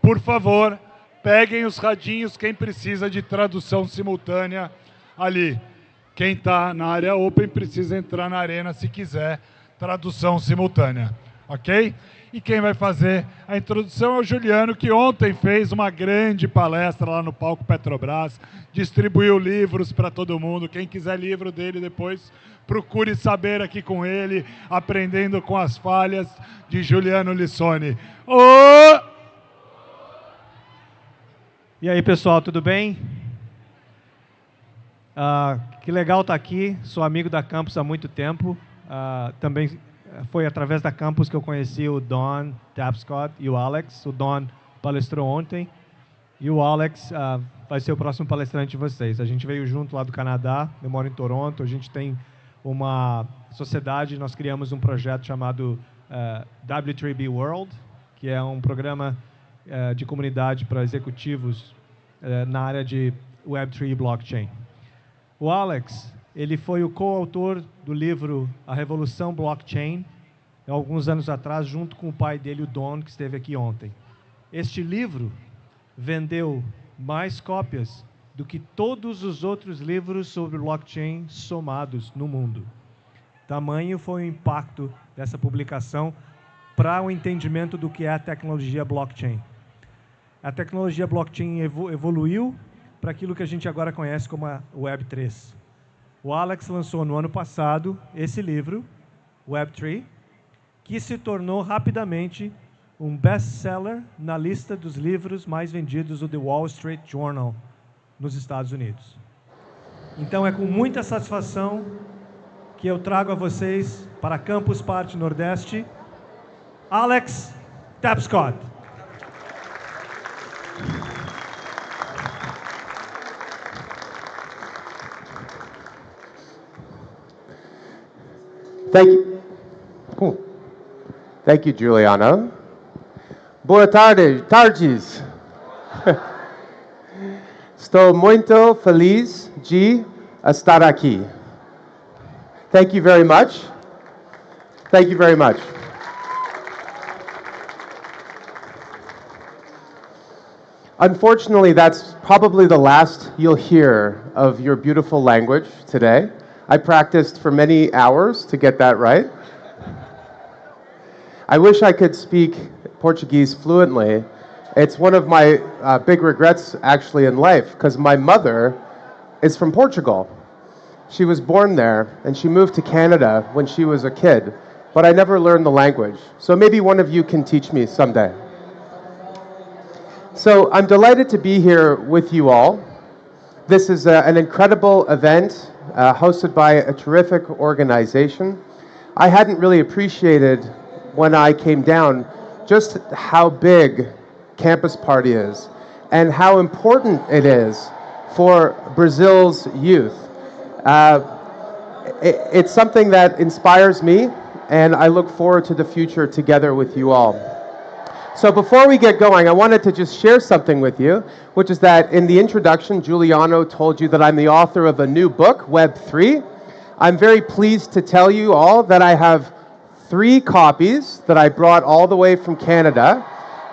por favor, peguem os radinhos, quem precisa de tradução simultânea ali. Quem está na área open precisa entrar na arena se quiser tradução simultânea, ok? E quem vai fazer a introdução é o Juliano, que ontem fez uma grande palestra lá no Palco Petrobras, distribuiu livros para todo mundo. Quem quiser livro dele depois, procure saber aqui com ele, aprendendo com as falhas de Juliano Lissone. E aí, pessoal, tudo bem? Que legal estar aqui, sou amigo da Campus há muito tempo. Também foi através da Campus que eu conheci o Don Tapscott e o Alex. O Don palestrou ontem e o Alex vai ser o próximo palestrante de vocês. A gente veio junto lá do Canadá, eu moro em Toronto, a gente tem uma sociedade, nós criamos um projeto chamado W3B World, que é um programa de comunidade para executivos na área de Web3 e blockchain. O Alex, ele foi o coautor do livro A Revolução Blockchain, alguns anos atrás, junto com o pai dele, o Don, que esteve aqui ontem. Este livro vendeu mais cópias do que todos os outros livros sobre blockchain somados no mundo. Tamanho foi o impacto dessa publicação para o entendimento do que é a tecnologia blockchain. A tecnologia blockchain evoluiu para aquilo que a gente agora conhece como a Web3. O Alex lançou no ano passado esse livro, Web3, que se tornou rapidamente um best-seller na lista dos livros mais vendidos do The Wall Street Journal nos Estados Unidos. Então é com muita satisfação que eu trago a vocês para a Campus Party Nordeste, Alex Tapscott. Thank you. Cool. Thank you, Juliana. Boa tarde, tardes. Estou muito feliz de estar aqui. Thank you very much. Thank you very much. Unfortunately, that's probably the last you'll hear of your beautiful language today. I practiced for many hours to get that right. I wish I could speak Portuguese fluently. It's one of my big regrets actually in life, because my mother is from Portugal. She was born there and she moved to Canada when she was a kid, but I never learned the language. So maybe one of you can teach me someday. So I'm delighted to be here with you all. This is an incredible event hosted by a terrific organization. I hadn't really appreciated when I came down just how big Campus Party is and how important it is for Brazil's youth. It's something that inspires me, and I look forward to the future together with you all. So before we get going, I wanted to just share something with you, which is that in the introduction, Giuliano told you that I'm the author of a new book, Web3. I'm very pleased to tell you all that I have 3 copies that I brought all the way from Canada,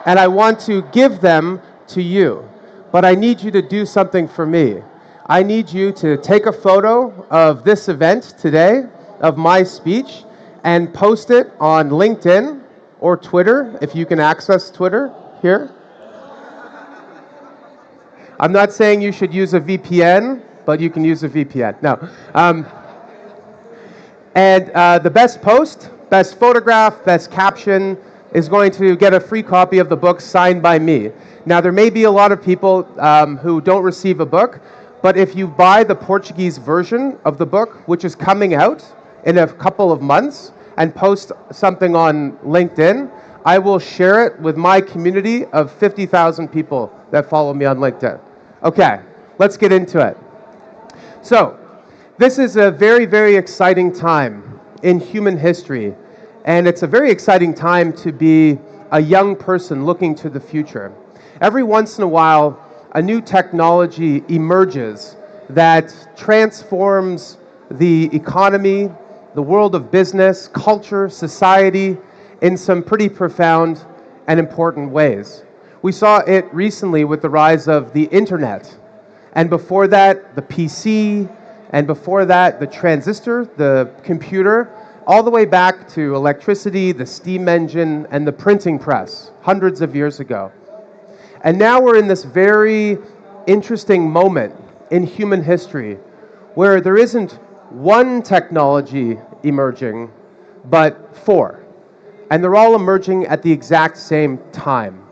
and I want to give them to you. But I need you to do something for me. I need you to take a photo of this event today, of my speech, and post it on LinkedIn or Twitter, if you can access Twitter here. I'm not saying you should use a VPN, but you can use a VPN. No. The best post, best photograph, best caption is going to get a free copy of the book signed by me. Now, there may be a lot of people who don't receive a book, but if you buy the Portuguese version of the book, which is coming out in a couple of months, and post something on LinkedIn, I will share it with my community of 50,000 people that follow me on LinkedIn. Okay, let's get into it. So, this is a very, very exciting time in human history, and it's a very exciting time to be a young person looking to the future. Every once in a while, a new technology emerges that transforms the economy, the world of business, culture, society, in some pretty profound and important ways. We saw it recently with the rise of the internet. And before that, the PC, and before that, the transistor, the computer, all the way back to electricity, the steam engine, and the printing press, hundreds of years ago. And now we're in this very interesting moment in human history where there isn't one technology emerging, but four. And they're all emerging at the exact same time.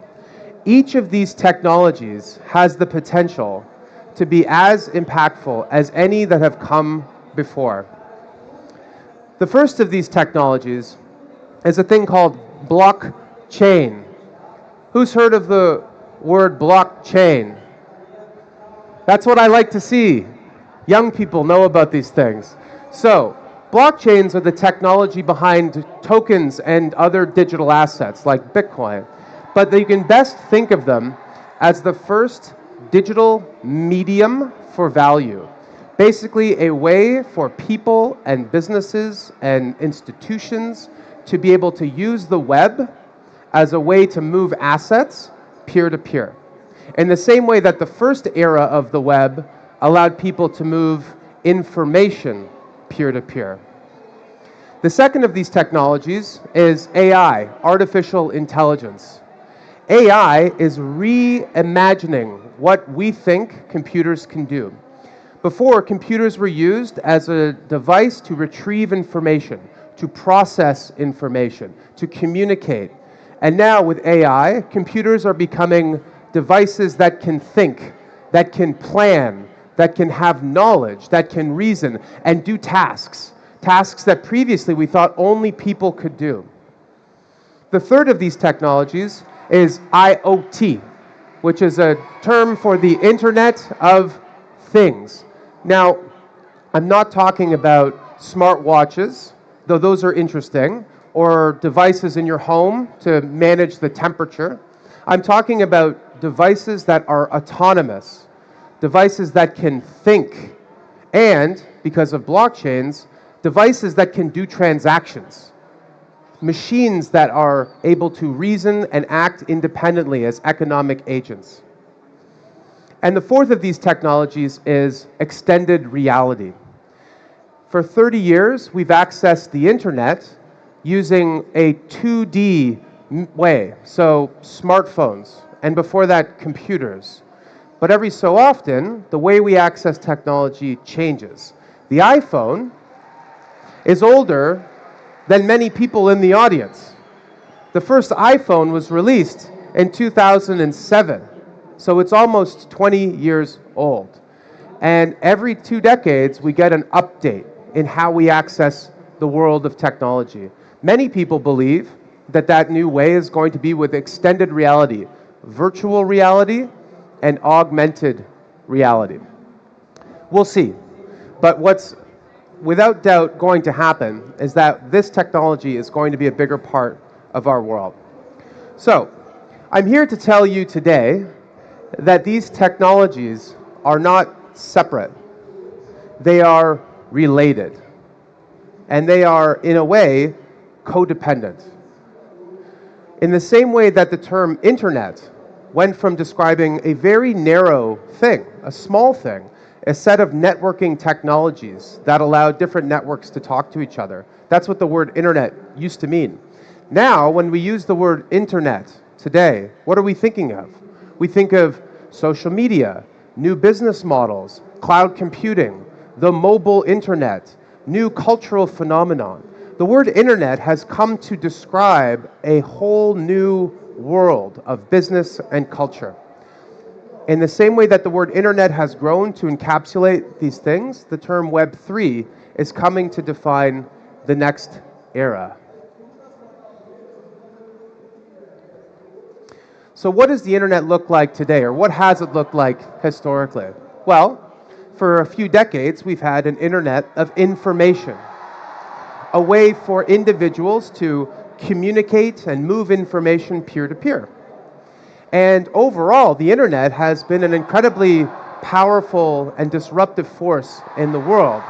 Each of these technologies has the potential to be as impactful as any that have come before. The first of these technologies is a thing called blockchain. Who's heard of the word blockchain? That's what I like to see. Young people know about these things. So, blockchains are the technology behind tokens and other digital assets like Bitcoin. But you can best think of them as the first digital medium for value. Basically a way for people and businesses and institutions to be able to use the web as a way to move assets peer-to-peer. In the same way that the first era of the web allowed people to move information peer-to-peer. The second of these technologies is AI, artificial intelligence. AI is reimagining what we think computers can do. Before, computers were used as a device to retrieve information, to process information, to communicate. And now with AI, computers are becoming devices that can think, that can plan, that can have knowledge, that can reason, and do tasks. Tasks that previously we thought only people could do. The third of these technologies is IoT, which is a term for the Internet of Things. Now, I'm not talking about smartwatches, though those are interesting, or devices in your home to manage the temperature. I'm talking about devices that are autonomous, devices that can think, and, because of blockchains, devices that can do transactions. Machines that are able to reason and act independently as economic agents. And the fourth of these technologies is extended reality. For 30 years, we've accessed the internet using a 2D way, so smartphones, and before that, computers. But every so often, the way we access technology changes. The iPhone is older than many people in the audience. The first iPhone was released in 2007, so it's almost 20 years old. And every 2 decades, we get an update in how we access the world of technology. Many people believe that that new way is going to be with extended reality, virtual reality, and augmented reality. We'll see. But what's without doubt going to happen is that this technology is going to be a bigger part of our world. So, I'm here to tell you today that these technologies are not separate. They are related. And they are, in a way, codependent. In the same way that the term internet went from describing a very narrow thing, a small thing, a set of networking technologies that allowed different networks to talk to each other. That's what the word internet used to mean. Now, when we use the word internet today, what are we thinking of? We think of social media, new business models, cloud computing, the mobile internet, new cultural phenomenon. The word internet has come to describe a whole new world of business and culture. In the same way that the word internet has grown to encapsulate these things, the term Web3 is coming to define the next era. So what does the internet look like today, or what has it looked like historically? Well, for a few decades, we've had an internet of information, a way for individuals to communicate and move information peer-to-peer. And overall, the internet has been an incredibly powerful and disruptive force in the world.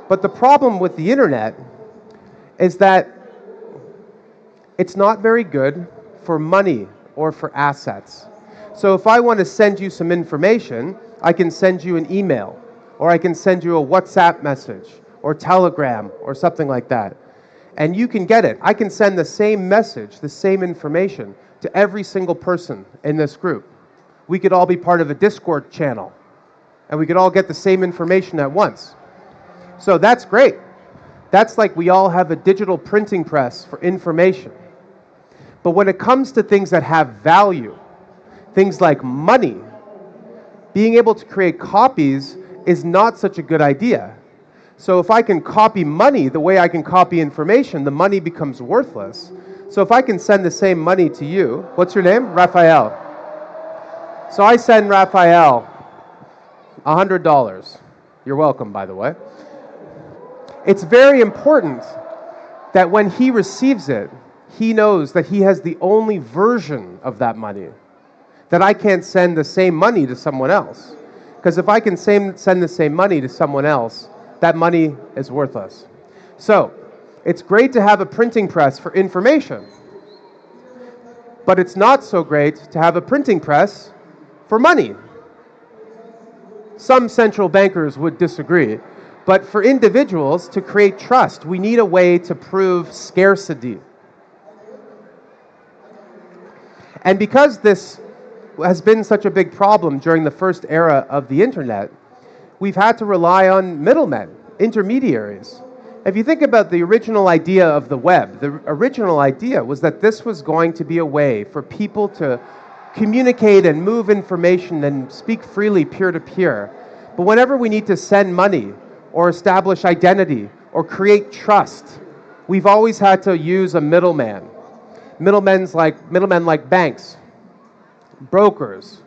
But the problem with the internet is that it's not very good for money or for assets. So if I want to send you some information, I can send you an email, or I can send you a WhatsApp message, or Telegram, or something like that. And you can get it. I can send the same message, the same information, to every single person in this group. We could all be part of a Discord channel, and we could all get the same information at once. So that's great. That's like we all have a digital printing press for information. But when it comes to things that have value, things like money, being able to create copies is not such a good idea. So if I can copy money the way I can copy information, the money becomes worthless. So if I can send the same money to you, what's your name? Raphael. So I send Raphael $100. You're welcome, by the way. It's very important that when he receives it, he knows that he has the only version of that money, that I can't send the same money to someone else. Because if I can send the same money to someone else, that money is worthless. So, it's great to have a printing press for information, but it's not so great to have a printing press for money. Some central bankers would disagree, but for individuals to create trust, we need a way to prove scarcity. And because this has been such a big problem during the first era of the internet, we've had to rely on middlemen, intermediaries. If you think about the original idea of the web, the original idea was that this was going to be a way for people to communicate and move information and speak freely peer-to-peer. But whenever we need to send money or establish identity or create trust, we've always had to use a middleman. Middlemen like banks, brokers,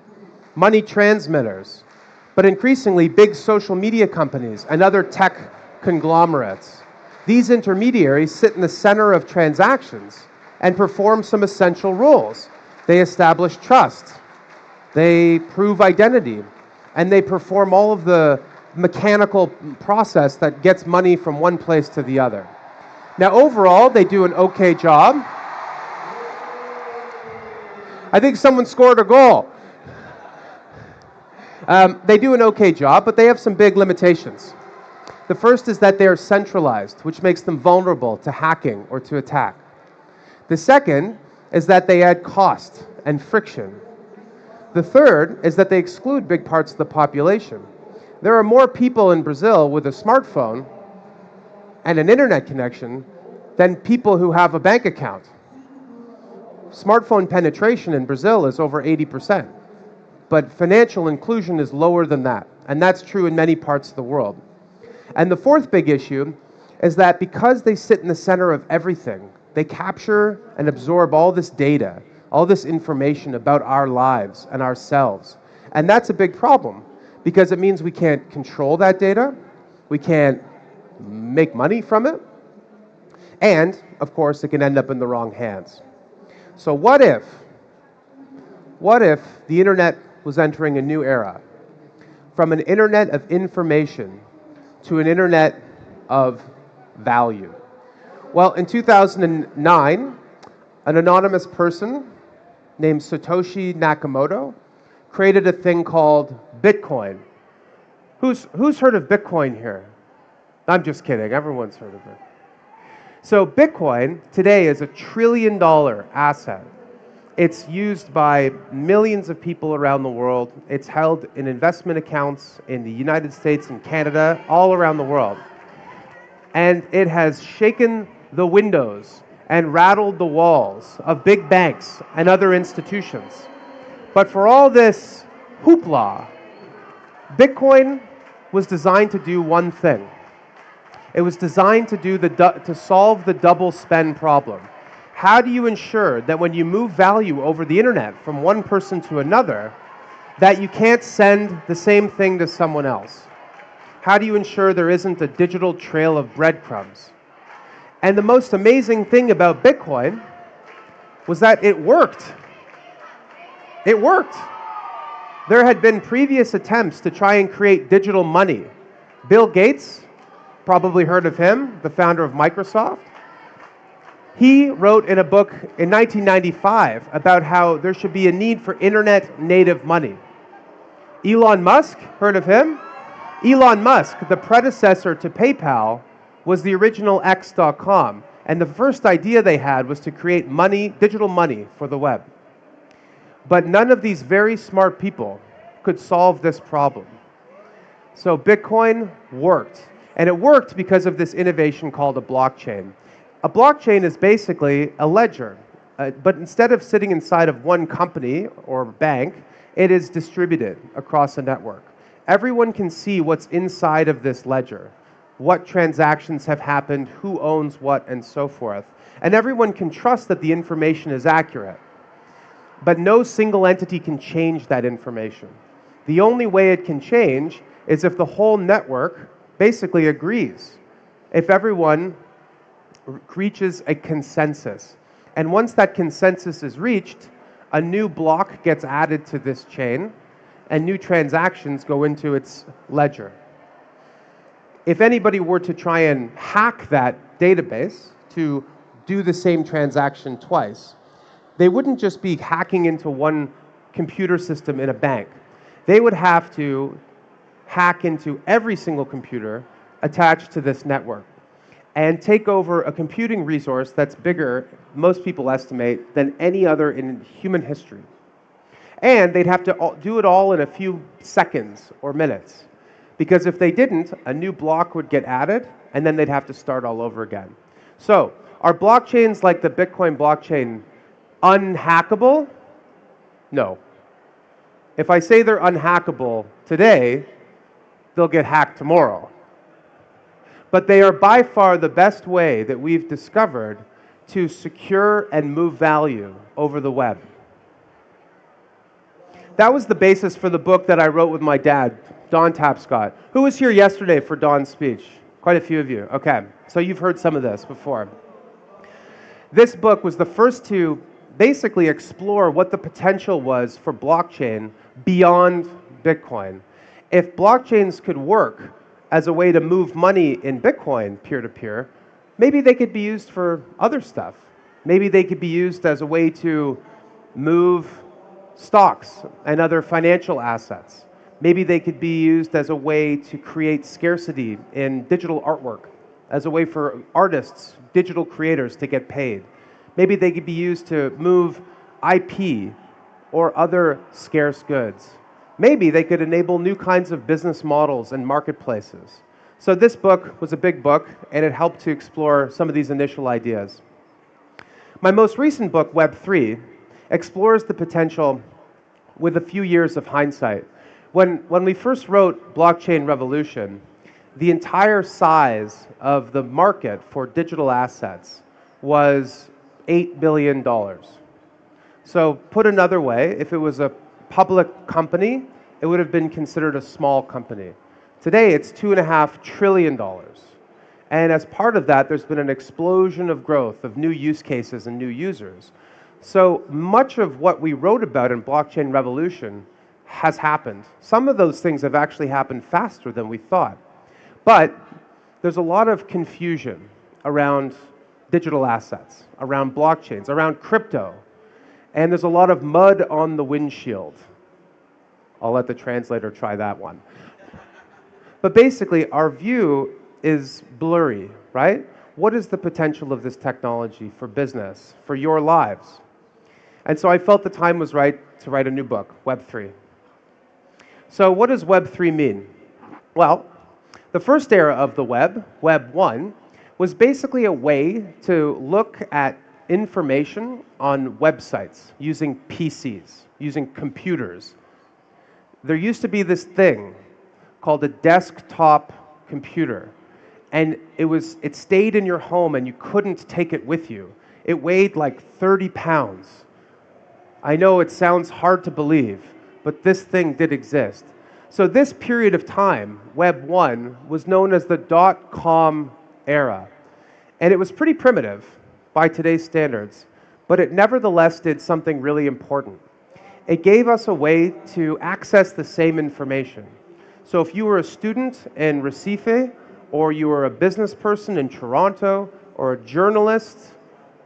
money transmitters, but increasingly big social media companies and other tech conglomerates. These intermediaries sit in the center of transactions and perform some essential roles. They establish trust, they prove identity, and they perform all of the mechanical process that gets money from one place to the other. Now overall, they do an okay job. I think someone scored a goal. They do an okay job, but they have some big limitations. The first is that they are centralized, which makes them vulnerable to hacking or to attack. The second is that they add cost and friction. The third is that they exclude big parts of the population. There are more people in Brazil with a smartphone and an internet connection than people who have a bank account. Smartphone penetration in Brazil is over 80%, but financial inclusion is lower than that, and that's true in many parts of the world. And the fourth big issue is that because they sit in the center of everything, they capture and absorb all this data, all this information about our lives and ourselves. And that's a big problem, because it means we can't control that data, we can't make money from it, and, of course, it can end up in the wrong hands. So what if the internet was entering a new era? From an internet of information to an internet of value. Well, in 2009, an anonymous person named Satoshi Nakamoto created a thing called Bitcoin. Who's heard of Bitcoin here? I'm just kidding, everyone's heard of it. So Bitcoin today is $1 trillion asset. It's used by millions of people around the world. It's held in investment accounts in the United States and Canada, all around the world. And it has shaken the windows and rattled the walls of big banks and other institutions. But for all this hoopla, Bitcoin was designed to do one thing. It was designed to solve the double spend problem. How do you ensure that when you move value over the internet from one person to another, that you can't send the same thing to someone else? How do you ensure there isn't a digital trail of breadcrumbs? And the most amazing thing about Bitcoin was that it worked. It worked. There had been previous attempts to try and create digital money. Bill Gates, probably heard of him, the founder of Microsoft. He wrote in a book in 1995 about how there should be a need for internet native money. Elon Musk, heard of him? Elon Musk, the predecessor to PayPal, was the original X.com. And the first idea they had was to create money, digital money for the web. But none of these very smart people could solve this problem. So Bitcoin worked. And it worked because of this innovation called a blockchain. A blockchain is basically a ledger. But instead of sitting inside of one company or bank, it is distributed across a network. Everyone can see what's inside of this ledger, what transactions have happened, who owns what, and so forth. And everyone can trust that the information is accurate. But no single entity can change that information. The only way it can change is if the whole network basically agrees. If everyone reaches a consensus. And once that consensus is reached, a new block gets added to this chain, and new transactions go into its ledger. If anybody were to try and hack that database to do the same transaction twice, they wouldn't just be hacking into one computer system in a bank. They would have to hack into every single computer attached to this network and take over a computing resource that's bigger, most people estimate, than any other in human history. And they'd have to do it all in a few seconds or minutes. Because if they didn't, a new block would get added, and then they'd have to start all over again. So, are blockchains like the Bitcoin blockchain unhackable? No. If I say they're unhackable today, they'll get hacked tomorrow. But they are by far the best way that we've discovered to secure and move value over the web. That was the basis for the book that I wrote with my dad, Don Tapscott. Who was here yesterday for Don's speech? Quite a few of you. Okay, so you've heard some of this before. This book was the first to basically explore what the potential was for blockchain beyond Bitcoin. If blockchains could work as a way to move money in Bitcoin peer-to-peer, maybe they could be used for other stuff. Maybe they could be used as a way to move stocks and other financial assets. Maybe they could be used as a way to create scarcity in digital artwork, as a way for artists, digital creators to get paid. Maybe they could be used to move IP or other scarce goods. Maybe they could enable new kinds of business models and marketplaces. So this book was a big book, and it helped to explore some of these initial ideas. My most recent book, Web3, explores the potential with a few years of hindsight. When we first wrote Blockchain Revolution, the entire size of the market for digital assets was $8 billion. So put another way, if it was a public company, it would have been considered a small company. Today, it's $2.5 trillion. And as part of that, there's been an explosion of growth of new use cases and new users. So much of what we wrote about in Blockchain Revolution has happened. Some of those things have actually happened faster than we thought. But there's a lot of confusion around digital assets, around blockchains, around crypto. And there's a lot of mud on the windshield. I'll let the translator try that one. But basically, our view is blurry, right? What is the potential of this technology for business, for your lives? And so I felt the time was right to write a new book, Web3. So what does Web3 mean? Well, the first era of the web, Web 1, was basically a way to look at information on websites using PCs, using computers. There used to be this thing called a desktop computer, and it stayed in your home and you couldn't take it with you. It weighed like 30 pounds. I know it sounds hard to believe, but this thing did exist. So this period of time, Web 1, was known as the .com era. And it was pretty primitive by today's standards, but it nevertheless did something really important. It gave us a way to access the same information. So if you were a student in Recife, or you were a business person in Toronto, or a journalist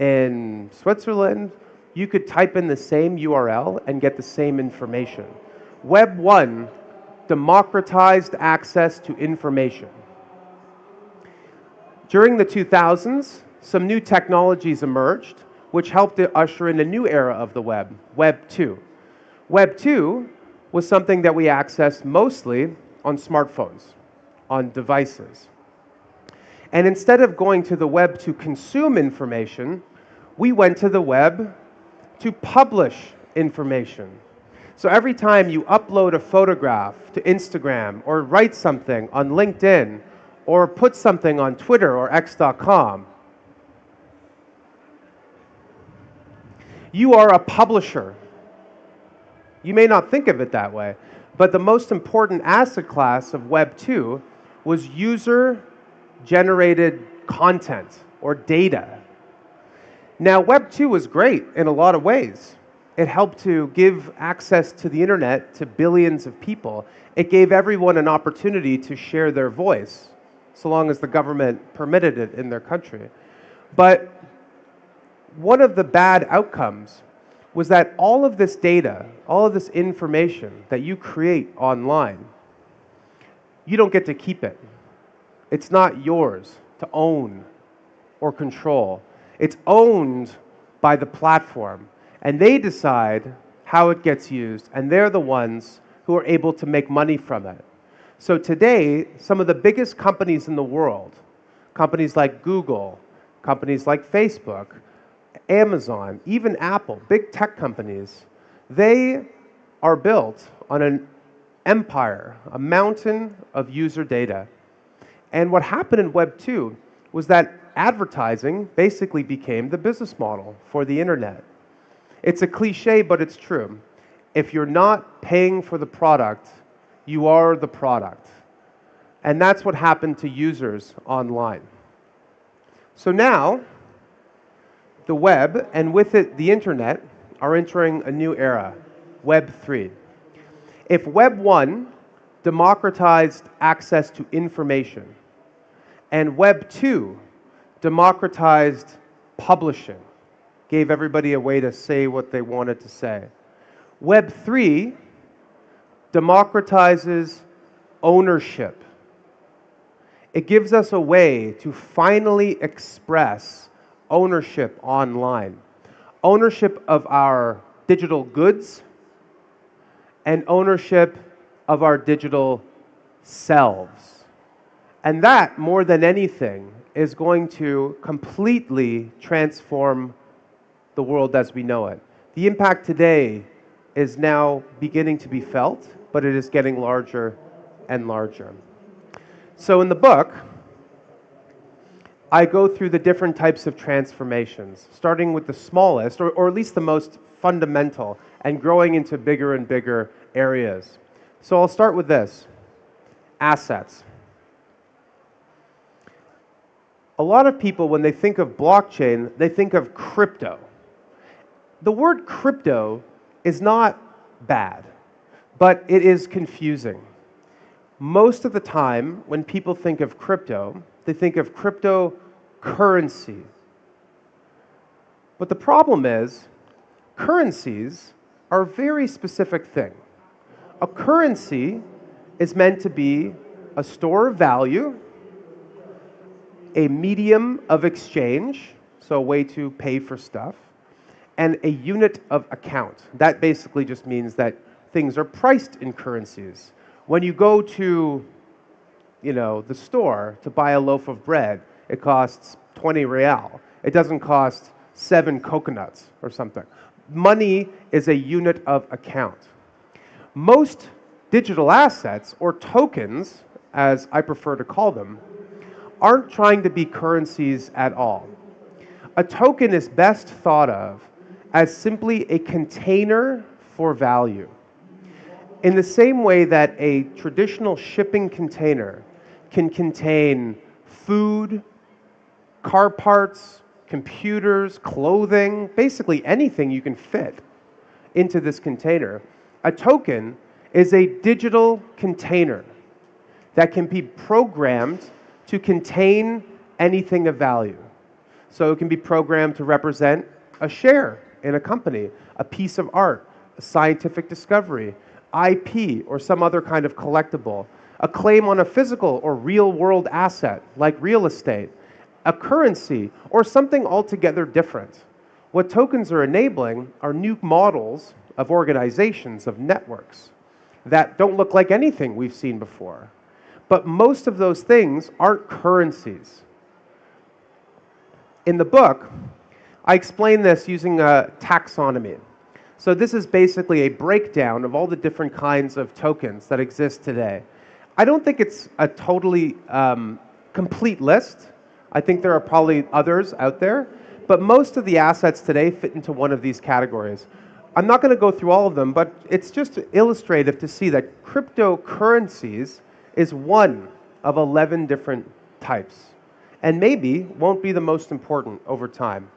in Switzerland, you could type in the same URL and get the same information. Web 1 democratized access to information. During the 2000s, some new technologies emerged which helped to usher in a new era of the web, Web 2. Web 2 was something that we accessed mostly on smartphones, on devices. And instead of going to the web to consume information, we went to the web to publish information. So every time you upload a photograph to Instagram or write something on LinkedIn or put something on Twitter or x.com, you are a publisher. You may not think of it that way, but the most important asset class of Web 2 was user-generated content or data. Now, Web 2 was great in a lot of ways. It helped to give access to the internet to billions of people. It gave everyone an opportunity to share their voice, so long as the government permitted it in their country. But one of the bad outcomes was that all of this data, all of this information that you create online, you don't get to keep it. It's not yours to own or control. It's owned by the platform, and they decide how it gets used, and they're the ones who are able to make money from it. So today, some of the biggest companies in the world, companies like Google, companies like Facebook, Amazon, even Apple, big tech companies, they are built on an empire, a mountain of user data. And what happened in Web 2 was that advertising basically became the business model for the internet. It's a cliche, but it's true. If you're not paying for the product, you are the product. And that's what happened to users online. So now, the web, and with it the internet, are entering a new era, Web 3. If Web 1 democratized access to information, and Web 2 democratized publishing, gave everybody a way to say what they wanted to say, Web 3 democratizes ownership. It gives us a way to finally express ownership online. Ownership of our digital goods and ownership of our digital selves. And that, more than anything, is going to completely transform the world as we know it. The impact today is now beginning to be felt, but it is getting larger and larger. So in the book, I go through the different types of transformations, starting with the smallest, or at least the most fundamental, and growing into bigger and bigger areas. So I'll start with this, assets. A lot of people, when they think of blockchain, they think of crypto. The word crypto is not bad, but it is confusing. Most of the time, when people think of crypto, they think of cryptocurrency. But the problem is, currencies are a very specific thing. A currency is meant to be a store of value, a medium of exchange, so a way to pay for stuff, and a unit of account. That basically just means that things are priced in currencies. When you go to, the store to buy a loaf of bread, it costs 20 real. It doesn't cost 7 coconuts or something. Money is a unit of account. Most digital assets, or tokens, as I prefer to call them, aren't trying to be currencies at all. A token is best thought of as simply a container for value. In the same way that a traditional shipping container can contain food, car parts, computers, clothing, basically anything you can fit into this container, a token is a digital container that can be programmed to contain anything of value. So it can be programmed to represent a share in a company, a piece of art, a scientific discovery, IP, or some other kind of collectible, a claim on a physical or real-world asset, like real estate, a currency, or something altogether different. What tokens are enabling are new models of organizations, of networks, that don't look like anything we've seen before. But most of those things aren't currencies. In the book, I explain this using a taxonomy. So this is basically a breakdown of all the different kinds of tokens that exist today. I don't think it's a totally complete list. I think there are probably others out there, but most of the assets today fit into one of these categories. I'm not going to go through all of them, but it's just illustrative to see that cryptocurrencies is one of 11 different types, and maybe won't be the most important over time.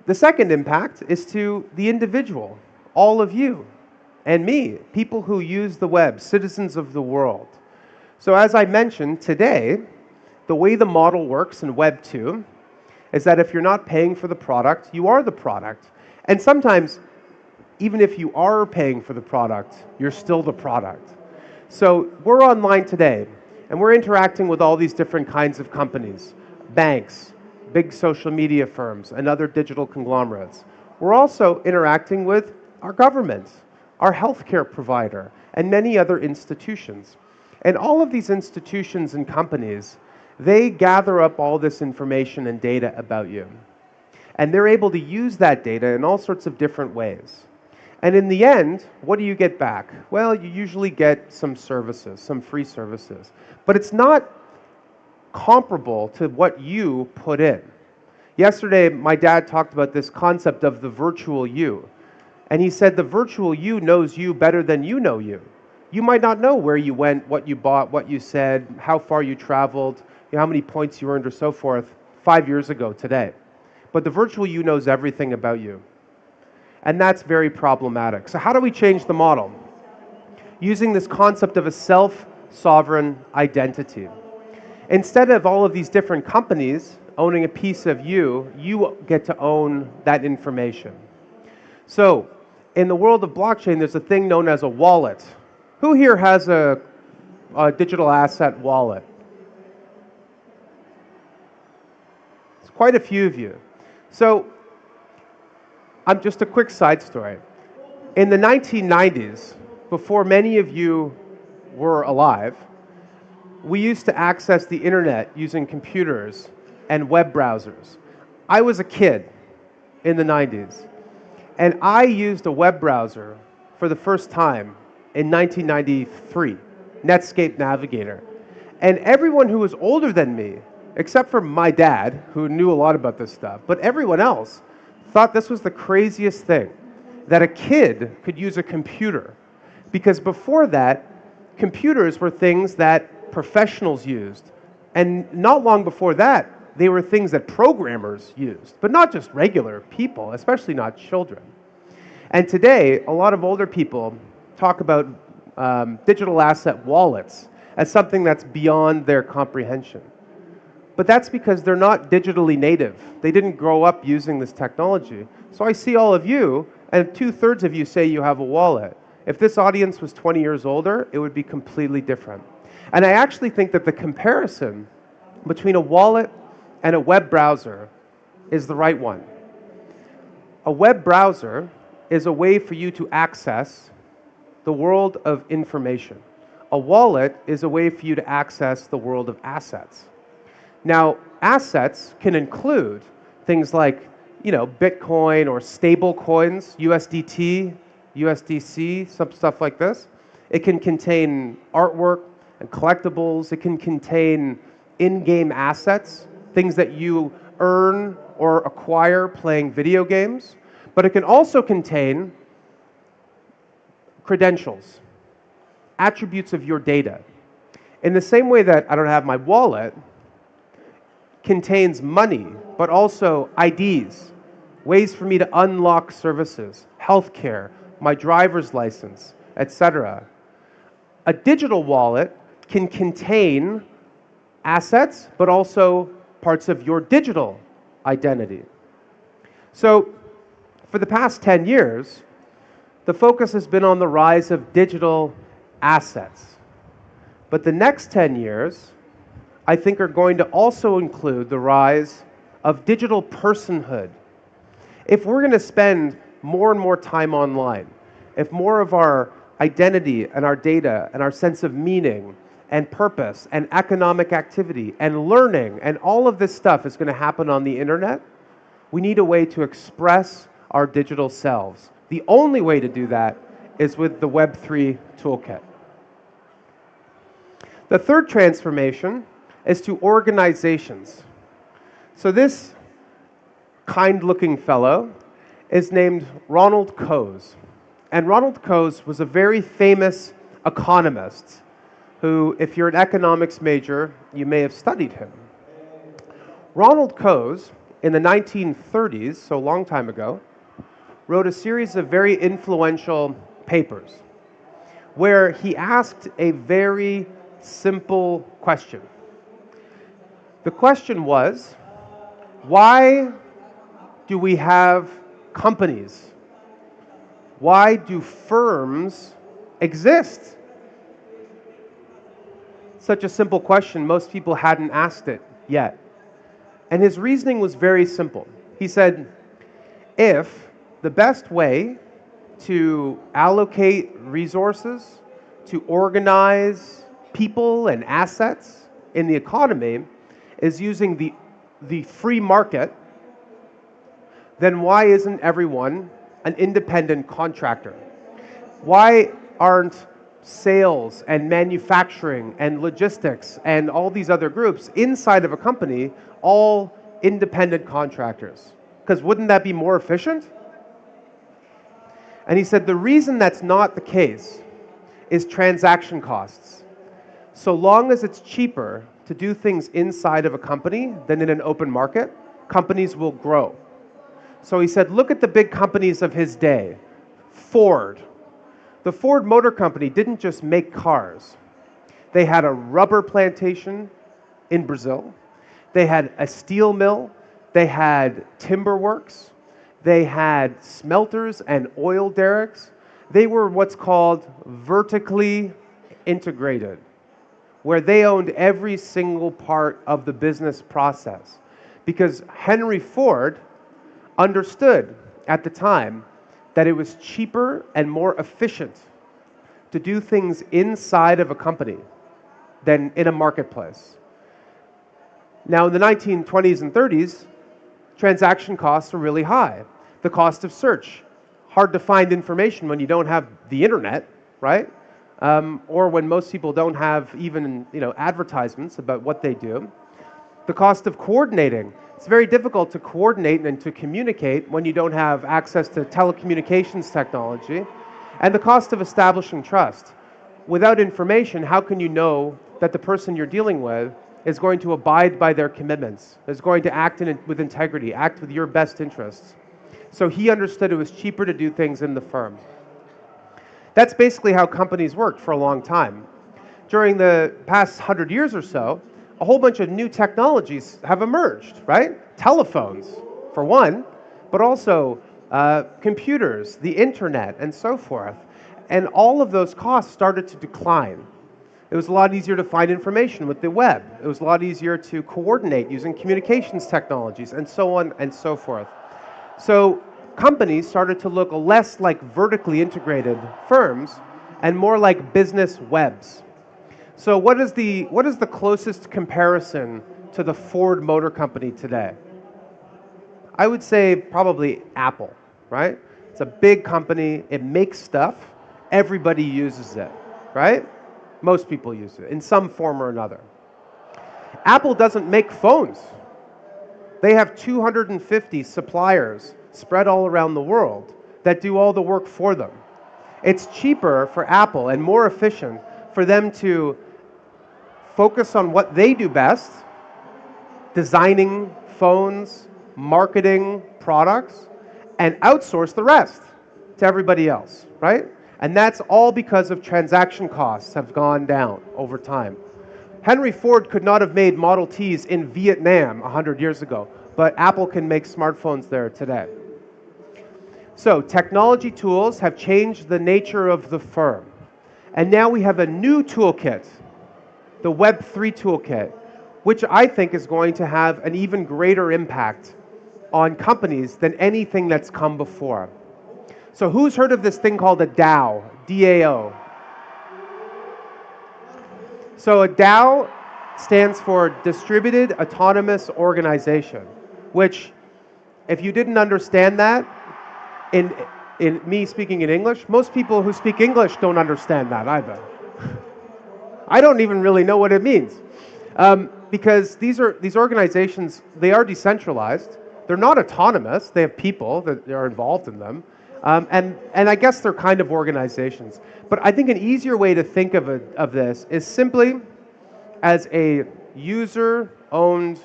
The second impact is to the individual, all of you and me, people who use the web, citizens of the world. So as I mentioned today, the way the model works in Web 2 is that if you're not paying for the product, you are the product. And sometimes, even if you are paying for the product, you're still the product. So we're online today, and we're interacting with all these different kinds of companies, banks, big social media firms, and other digital conglomerates. We're also interacting with our government, our healthcare provider, and many other institutions. And all of these institutions and companies, they gather up all this information and data about you. And they're able to use that data in all sorts of different ways. And in the end, what do you get back? Well, you usually get some services, some free services. But it's not comparable to what you put in. Yesterday, my dad talked about this concept of the virtual you. And he said the virtual you knows you better than you know you. You might not know where you went, what you bought, what you said, how far you traveled, how many points you earned or so forth 5 years ago today. But the virtual you knows everything about you. And that's very problematic. So how do we change the model? Using this concept of a self-sovereign identity. Instead of all of these different companies owning a piece of you, you get to own that information. So in the world of blockchain, there's a thing known as a wallet. Who here has a digital asset wallet? It's quite a few of you. So, just a quick side story. In the 1990s, before many of you were alive, we used to access the internet using computers and web browsers. I was a kid in the 90s, and I used a web browser for the first time in 1993, Netscape Navigator. And everyone who was older than me, except for my dad, who knew a lot about this stuff, but everyone else thought this was the craziest thing, that a kid could use a computer. Because before that, computers were things that professionals used. And not long before that, they were things that programmers used, but not just regular people, especially not children. And today, a lot of older people talk about digital asset wallets as something that's beyond their comprehension. But that's because they're not digitally native. They didn't grow up using this technology. So I see all of you, and 2/3 of you say you have a wallet. If this audience was 20 years older, it would be completely different. And I actually think that the comparison between a wallet and a web browser is the right one. A web browser is a way for you to access the world of information. A wallet is a way for you to access the world of assets. Now, assets can include things like, Bitcoin or stable coins, USDT, USDC, some stuff like this. It can contain artwork and collectibles. It can contain in-game assets, things that you earn or acquire playing video games. But it can also contain credentials, attributes of your data. In the same way that I don't have my wallet, contains money, but also IDs, ways for me to unlock services, healthcare, my driver's license, etc. A digital wallet can contain assets, but also parts of your digital identity. So for the past 10 years, the focus has been on the rise of digital assets. But the next 10 years, I think, are going to also include the rise of digital personhood. If we're going to spend more and more time online, if more of our identity and our data and our sense of meaning and purpose and economic activity and learning and all of this stuff is going to happen on the internet, we need a way to express our digital selves. The only way to do that is with the Web3 toolkit. The third transformation is to organizations. So this kind-looking fellow is named Ronald Coase. And Ronald Coase was a very famous economist who, if you're an economics major, you may have studied him. Ronald Coase, in the 1930s, so a long time ago, wrote a series of very influential papers where he asked a very simple question. The question was, why do we have companies? Why do firms exist? Such a simple question, most people hadn't asked it yet. And his reasoning was very simple. He said, if the best way to allocate resources, to organize people and assets in the economy is using the free market, then why isn't everyone an independent contractor? Why aren't sales and manufacturing and logistics and all these other groups inside of a company all independent contractors? Because wouldn't that be more efficient? And he said the reason that's not the case is transaction costs. So long as it's cheaper to do things inside of a company than in an open market, companies will grow. So he said, look at the big companies of his day. Ford. The Ford Motor Company didn't just make cars. They had a rubber plantation in Brazil. They had a steel mill. They had timber works. They had smelters and oil derricks. They were what's called vertically integrated, where they owned every single part of the business process. Because Henry Ford understood at the time that it was cheaper and more efficient to do things inside of a company than in a marketplace. Now, in the 1920s and 30s, transaction costs were really high. The cost of search, hard to find information when you don't have the internet, right? Or when most people don't have even advertisements about what they do. The cost of coordinating. It's very difficult to coordinate and to communicate when you don't have access to telecommunications technology. And the cost of establishing trust. Without information, how can you know that the person you're dealing with is going to abide by their commitments, is going to act with integrity, act with your best interests? So he understood it was cheaper to do things in the firm. That's basically how companies worked for a long time. During the past 100 years or so, a whole bunch of new technologies have emerged, right? Telephones, for one, but also computers, the internet, and so forth. And all of those costs started to decline. It was a lot easier to find information with the web. It was a lot easier to coordinate using communications technologies, and so on and so forth. So companies started to look less like vertically integrated firms and more like business webs. So what is the closest comparison to the Ford Motor Company today? I would say probably Apple, right? It's a big company, it makes stuff, everybody uses it, right? Most people use it in some form or another. Apple doesn't make phones. They have 250 suppliers spread all around the world that do all the work for them. It's cheaper for Apple and more efficient for them to focus on what they do best, designing phones, marketing products, and outsource the rest to everybody else, right? And that's all because of transaction costs have gone down over time. Henry Ford could not have made Model Ts in Vietnam 100 years ago, but Apple can make smartphones there today. So technology tools have changed the nature of the firm. And now we have a new toolkit, the Web3 toolkit, which I think is going to have an even greater impact on companies than anything that's come before. So who's heard of this thing called a DAO, D-A-O? So a DAO stands for Distributed Autonomous Organization, which, if you didn't understand that, in me speaking in English, most people who speak English don't understand that either. I don't even really know what it means. Because these organizations, they are decentralized. They're not autonomous. They have people that are involved in them. And I guess they're kind of organizations. But I think an easier way to think of this is simply as a user-owned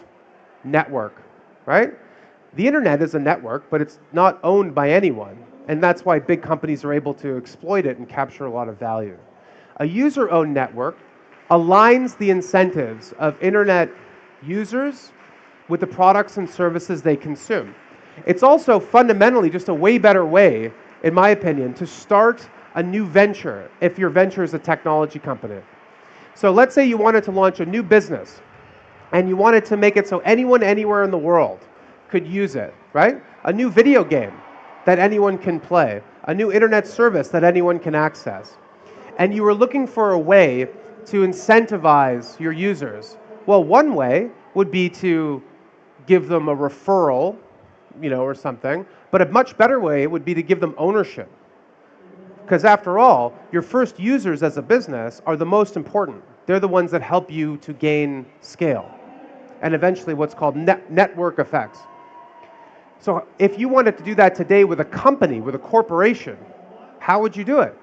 network, right? The internet is a network, but it's not owned by anyone. And that's why big companies are able to exploit it and capture a lot of value. A user-owned network aligns the incentives of internet users with the products and services they consume. It's also fundamentally just a way better way, in my opinion, to start a new venture if your venture is a technology company. So let's say you wanted to launch a new business and you wanted to make it so anyone anywhere in the world could use it, right? A new video game that anyone can play, a new internet service that anyone can access. And you were looking for a way to incentivize your users. Well, one way would be to give them a referral, or something, but a much better way would be to give them ownership. Because after all, your first users as a business are the most important. They're the ones that help you to gain scale and eventually what's called network effects. So if you wanted to do that today with a company, with a corporation, how would you do it?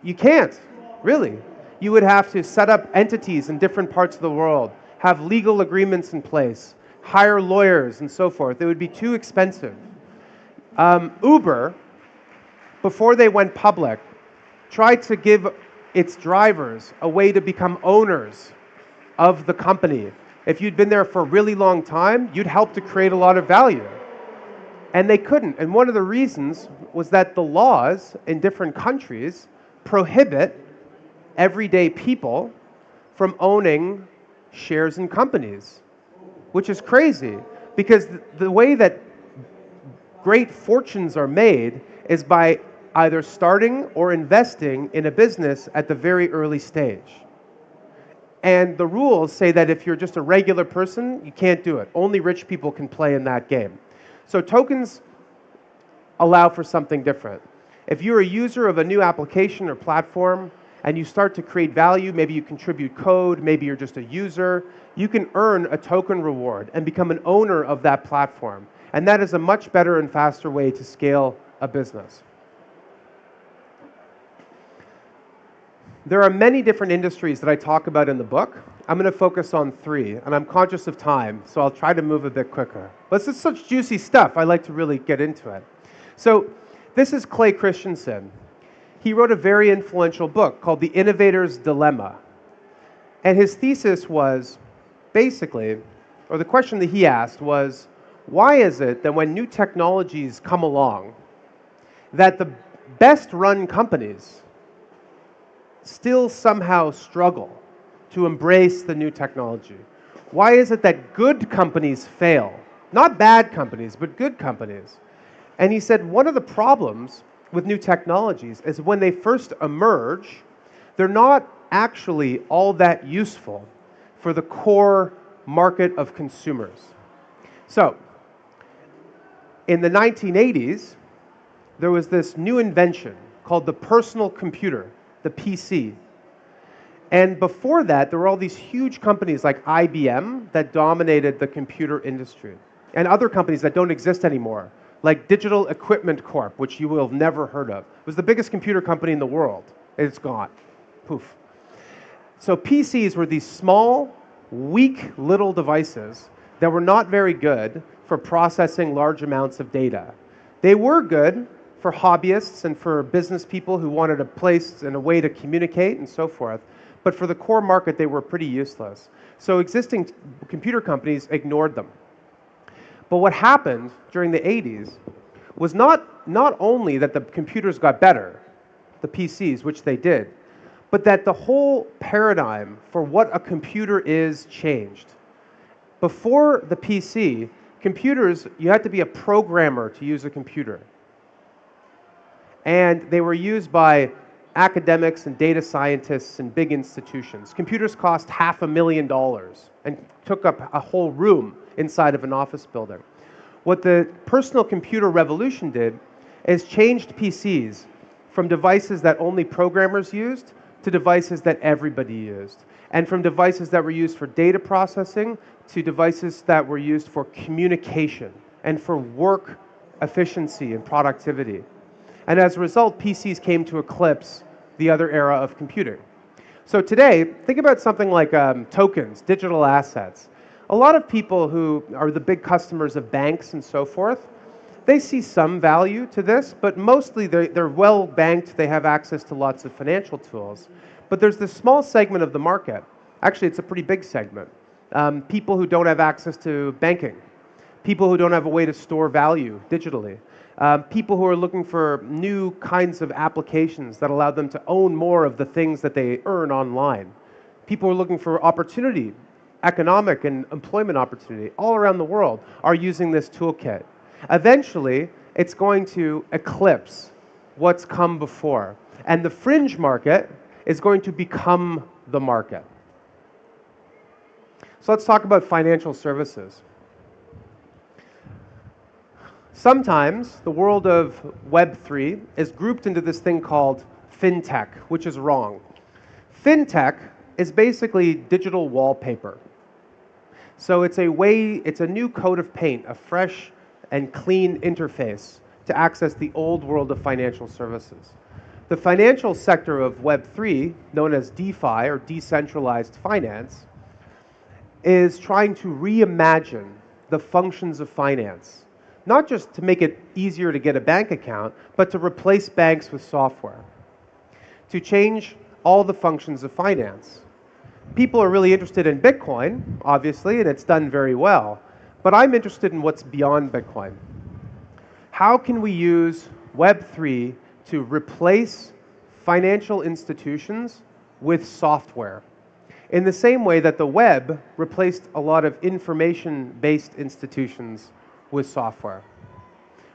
You can't, really. You would have to set up entities in different parts of the world, have legal agreements in place, hire lawyers and so forth. It would be too expensive. Uber, before they went public, tried to give its drivers a way to become owners of the company. If you'd been there for a really long time, you'd help to create a lot of value. And they couldn't. And one of the reasons was that the laws in different countries prohibit everyday people from owning shares in companies, which is crazy because the way that great fortunes are made is by either starting or investing in a business at the very early stage. And the rules say that if you're just a regular person, you can't do it. Only rich people can play in that game. So tokens allow for something different. If you're a user of a new application or platform and you start to create value, maybe you contribute code, maybe you're just a user, you can earn a token reward and become an owner of that platform. And that is a much better and faster way to scale a business. There are many different industries that I talk about in the book. I'm going to focus on 3, and I'm conscious of time, so I'll try to move a bit quicker. But this is such juicy stuff, I like to really get into it. So this is Clay Christensen. He wrote a very influential book called The Innovator's Dilemma. And his thesis was basically, or the question that he asked was, why is it that when new technologies come along, that the best run companies still somehow struggle to embrace the new technology? Why is it that good companies fail? Not bad companies, but good companies. And he said one of the problems with new technologies is when they first emerge, they're not actually all that useful for the core market of consumers. So, in the 1980s, there was this new invention called the personal computer, the PC. And before that, there were all these huge companies like IBM that dominated the computer industry, and other companies that don't exist anymore, like Digital Equipment Corp, which you will have never heard of. It was the biggest computer company in the world. It's gone. Poof. So PCs were these small, weak little devices that were not very good for processing large amounts of data. They were good for hobbyists and for business people who wanted a place and a way to communicate and so forth, but for the core market, they were pretty useless. So existing computer companies ignored them. But what happened during the 80s was not only that the computers got better, the PCs, which they did, but that the whole paradigm for what a computer is changed. Before the PC, computers, you had to be a programmer to use a computer. And they were used by academics and data scientists and big institutions. Computers cost $500,000 and took up a whole room inside of an office building. What the personal computer revolution did is changed PCs from devices that only programmers used to devices that everybody used, and from devices that were used for data processing to devices that were used for communication and for work efficiency and productivity. And as a result, PCs came to eclipse the other era of computing. So today, think about something like tokens, digital assets. A lot of people who are the big customers of banks and so forth, they see some value to this, but mostly they're well banked, they have access to lots of financial tools. But there's this small segment of the market, actually it's a pretty big segment, people who don't have access to banking, people who don't have a way to store value digitally, people who are looking for new kinds of applications that allow them to own more of the things that they earn online. People who are looking for opportunity, economic and employment opportunity all around the world are using this toolkit. Eventually, it's going to eclipse what's come before. And the fringe market is going to become the market. So let's talk about financial services. Sometimes the world of Web3 is grouped into this thing called fintech, which is wrong. Fintech is basically digital wallpaper. So it's a new coat of paint, a fresh and clean interface to access the old world of financial services. The financial sector of Web3, known as DeFi or decentralized finance, is trying to reimagine the functions of finance, not just to make it easier to get a bank account, but to replace banks with software, to change all the functions of finance. People are really interested in Bitcoin, obviously, and it's done very well. But I'm interested in what's beyond Bitcoin. How can we use Web3 to replace financial institutions with software? In the same way that the web replaced a lot of information-based institutions with software.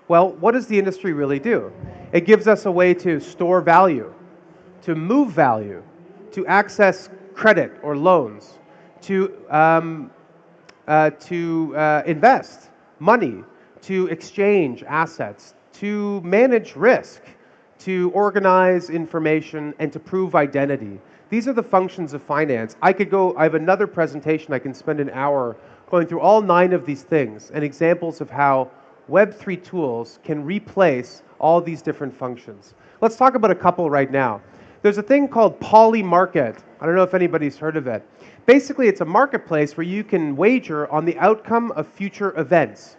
Well, what does the industry really do? It gives us a way to store value, to move value, to access credit or loans, to invest money, to exchange assets, to manage risk, to organize information, and to prove identity. These are the functions of finance. I have another presentation, I can spend an hour going through all 9 of these things and examples of how Web3 tools can replace all these different functions. Let's talk about a couple right now. There's a thing called Polymarket. I don't know if anybody's heard of it. Basically, it's a marketplace where you can wager on the outcome of future events.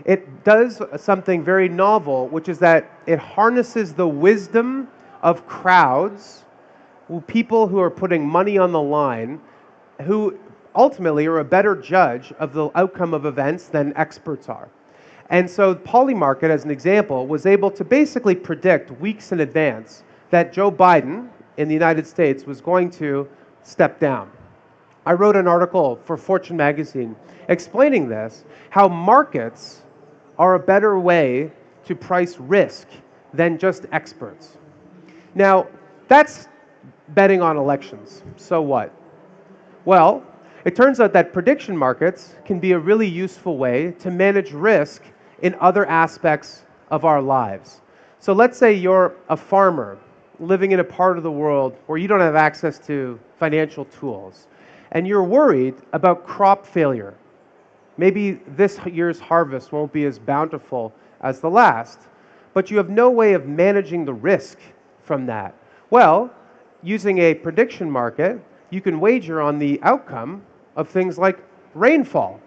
It does something very novel, which is that it harnesses the wisdom of crowds, people who are putting money on the line, who ultimately are a better judge of the outcome of events than experts are. And so Polymarket, as an example, was able to basically predict weeks in advance that Joe Biden in the United States was going to step down. I wrote an article for Fortune magazine explaining this, how markets are a better way to price risk than just experts. Now, that's betting on elections. So what? Well, it turns out that prediction markets can be a really useful way to manage risk in other aspects of our lives. So let's say you're a farmer living in a part of the world where you don't have access to financial tools, and you're worried about crop failure. Maybe this year's harvest won't be as bountiful as the last, but you have no way of managing the risk from that. Well, using a prediction market, you can wager on the outcome of things like rainfall.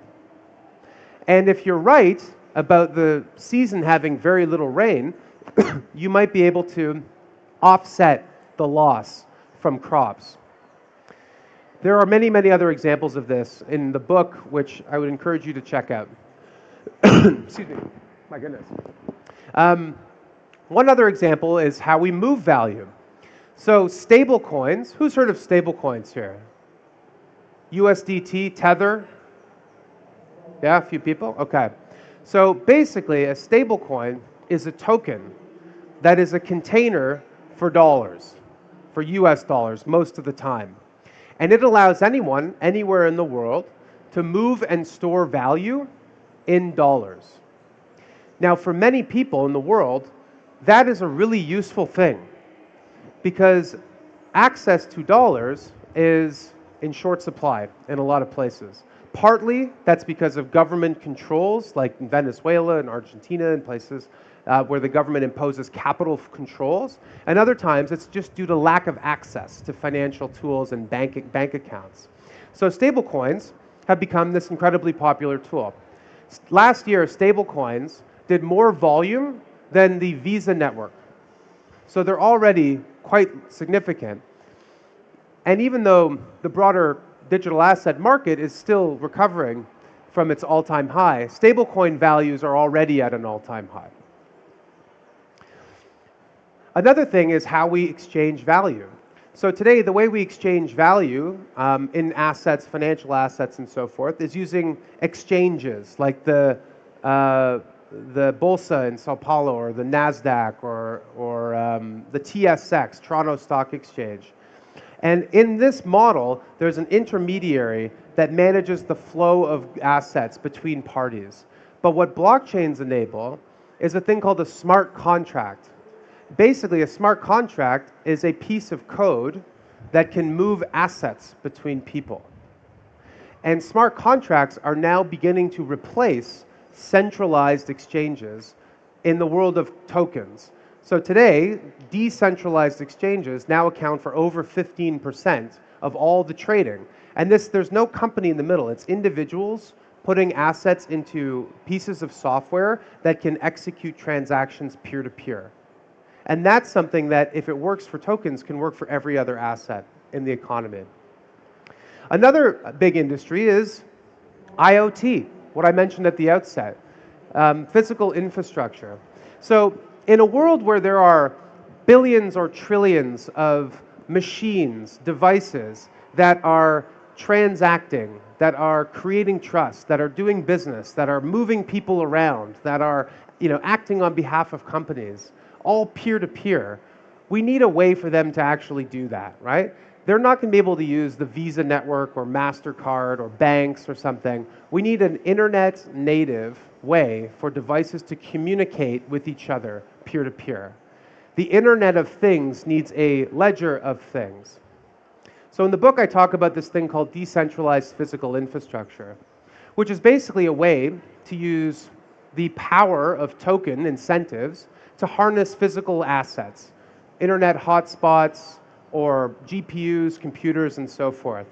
And if you're right about the season having very little rain, you might be able to offset the loss from crops. There are many, many other examples of this in the book, which I would encourage you to check out. Excuse me. My goodness. One other example is how we move value. So stable coins, who's heard of stable coins here? USDT, Tether? Yeah, a few people? Okay. So basically, a stable coin is a token that is a container for dollars, for US dollars most of the time. And it allows anyone, anywhere in the world, to move and store value in dollars. Now, for many people in the world, that is a really useful thing because access to dollars is in short supply in a lot of places. Partly, that's because of government controls, like in Venezuela and Argentina and places where the government imposes capital controls. And other times, it's just due to lack of access to financial tools and bank accounts. So stablecoins have become this incredibly popular tool. Last year, stablecoins did more volume than the Visa network. So they're already quite significant. And even though the broader digital asset market is still recovering from its all-time high, stablecoin values are already at an all-time high. Another thing is how we exchange value. So today, the way we exchange value in assets, financial assets, and so forth, is using exchanges like the Bolsa in Sao Paulo, or the Nasdaq, or the TSX, Toronto Stock Exchange. And in this model, there's an intermediary that manages the flow of assets between parties. But what blockchains enable is a thing called a smart contract. Basically, a smart contract is a piece of code that can move assets between people. And smart contracts are now beginning to replace centralized exchanges in the world of tokens. So today, decentralized exchanges now account for over 15% of all the trading. And there's no company in the middle. It's individuals putting assets into pieces of software that can execute transactions peer-to-peer. And that's something that, if it works for tokens, can work for every other asset in the economy. Another big industry is IoT, what I mentioned at the outset, physical infrastructure. So in a world where there are billions or trillions of machines, devices that are transacting, that are creating trust, that are doing business, that are moving people around, that are acting on behalf of companies, all peer-to-peer, we need a way for them to actually do that, right? They're not going to be able to use the Visa network or MasterCard or banks or something. We need an internet-native way for devices to communicate with each other peer-to-peer. The Internet of Things needs a ledger of things. So in the book, I talk about this thing called decentralized physical infrastructure, which is basically a way to use the power of token incentives to harness physical assets, internet hotspots, or GPUs, computers, and so forth.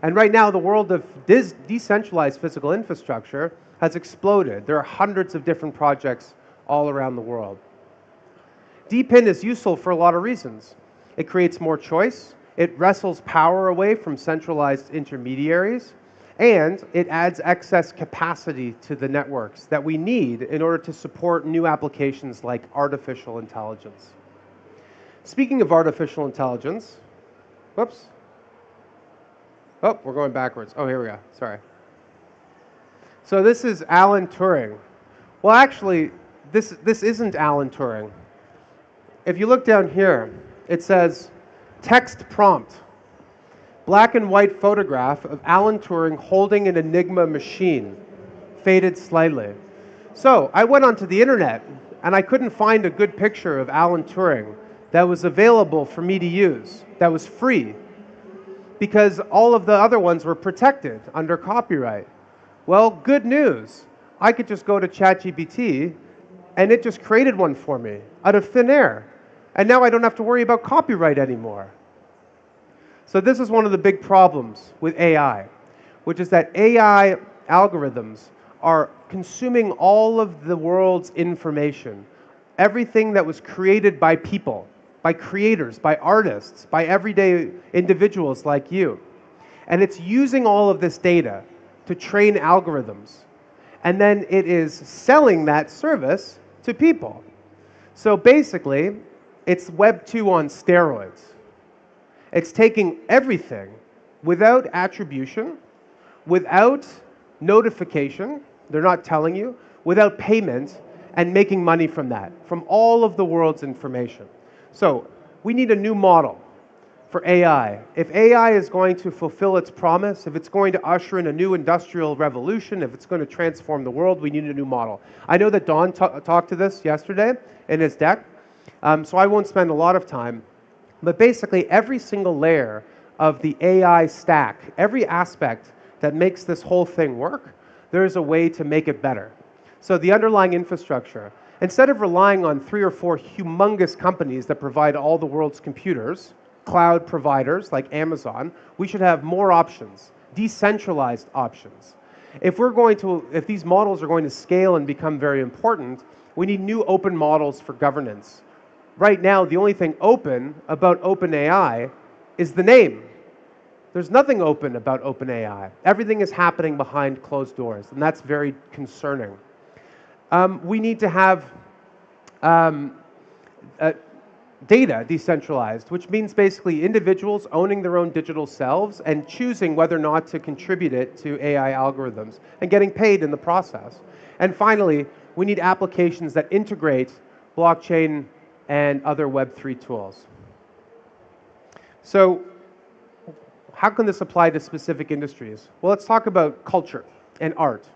And right now, the world of decentralized physical infrastructure has exploded. There are hundreds of different projects all around the world. DePIN is useful for a lot of reasons. It creates more choice, it wrestles power away from centralized intermediaries, and it adds excess capacity to the networks that we need in order to support new applications like artificial intelligence. Speaking of artificial intelligence, whoops. Oh, we're going backwards. Oh, here we go. Sorry. So this is Alan Turing. Well, actually, this isn't Alan Turing. If you look down here, it says text prompt. Black and white photograph of Alan Turing holding an Enigma machine, faded slightly. So I went onto the internet and I couldn't find a good picture of Alan Turing that was available for me to use, that was free, because all of the other ones were protected under copyright. Well, good news. I could just go to ChatGPT and it just created one for me out of thin air. And now I don't have to worry about copyright anymore. So this is one of the big problems with AI, which is that AI algorithms are consuming all of the world's information, everything that was created by people, by creators, by artists, by everyday individuals like you. And it's using all of this data to train algorithms. And then it is selling that service to people. So basically, it's Web 2 on steroids. It's taking everything without attribution, without notification, they're not telling you, without payment, and making money from that, from all of the world's information. So we need a new model for AI. If AI is going to fulfill its promise, if it's going to usher in a new industrial revolution, if it's going to transform the world, we need a new model. I know that Don talked to this yesterday in his deck, so I won't spend a lot of time. But basically, every single layer of the AI stack, every aspect that makes this whole thing work, there's a way to make it better. So the underlying infrastructure, instead of relying on 3 or 4 humongous companies that provide all the world's computers, cloud providers like Amazon, we should have more options, decentralized options. If these models are going to scale and become very important, we need new open models for governance. Right now, the only thing open about OpenAI is the name. There's nothing open about OpenAI. Everything is happening behind closed doors, and that's very concerning. We need to have data decentralized, which means basically individuals owning their own digital selves and choosing whether or not to contribute it to AI algorithms and getting paid in the process. And finally, we need applications that integrate blockchain and other Web3 tools. So how can this apply to specific industries? Well, let's talk about culture and art.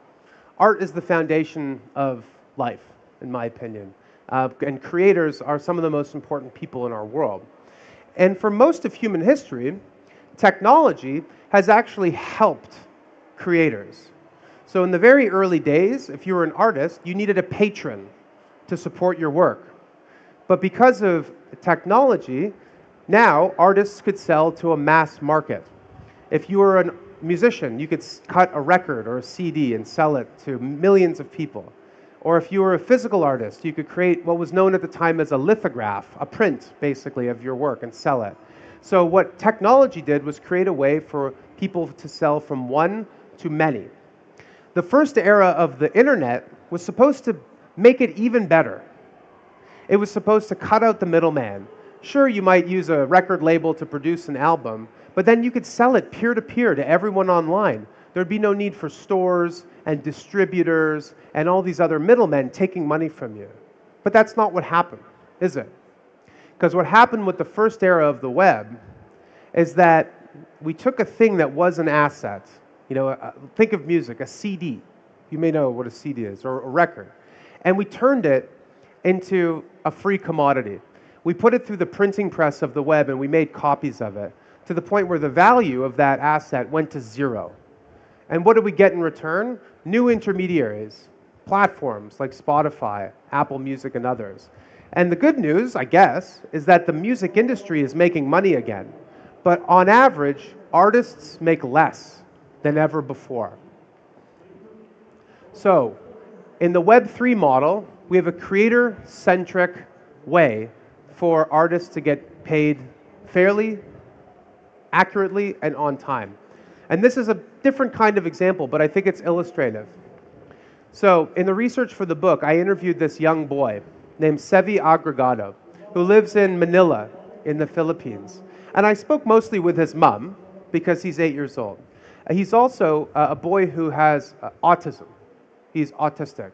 Art is the foundation of life, in my opinion. And creators are some of the most important people in our world. And for most of human history, technology has actually helped creators. So in the very early days, if you were an artist, you needed a patron to support your work. But because of technology, now artists could sell to a mass market. If you were a musician, you could cut a record or a CD and sell it to millions of people. Or if you were a physical artist, you could create what was known at the time as a lithograph, a print, basically, of your work and sell it. So what technology did was create a way for people to sell from one to many. The first era of the internet was supposed to make it even better. It was supposed to cut out the middleman. Sure, you might use a record label to produce an album, but then you could sell it peer-to-peer to everyone online. There'd be no need for stores and distributors and all these other middlemen taking money from you. But that's not what happened, is it? Because what happened with the first era of the web is that we took a thing that was an asset. Think of music, a CD. You may know what a CD is, or a record. And we turned it into a free commodity. We put it through the printing press of the web and we made copies of it to the point where the value of that asset went to zero. And what did we get in return? New intermediaries, platforms like Spotify, Apple Music, and others. And the good news, I guess, is that the music industry is making money again. But on average, artists make less than ever before. So, in the Web3 model, we have a creator-centric way for artists to get paid fairly, accurately, and on time. And this is a different kind of example, but I think it's illustrative. So in the research for the book, I interviewed this young boy named Sevi Agregado, who lives in Manila in the Philippines. And I spoke mostly with his mom because he's 8 years old. He's also a boy who has autism. He's autistic.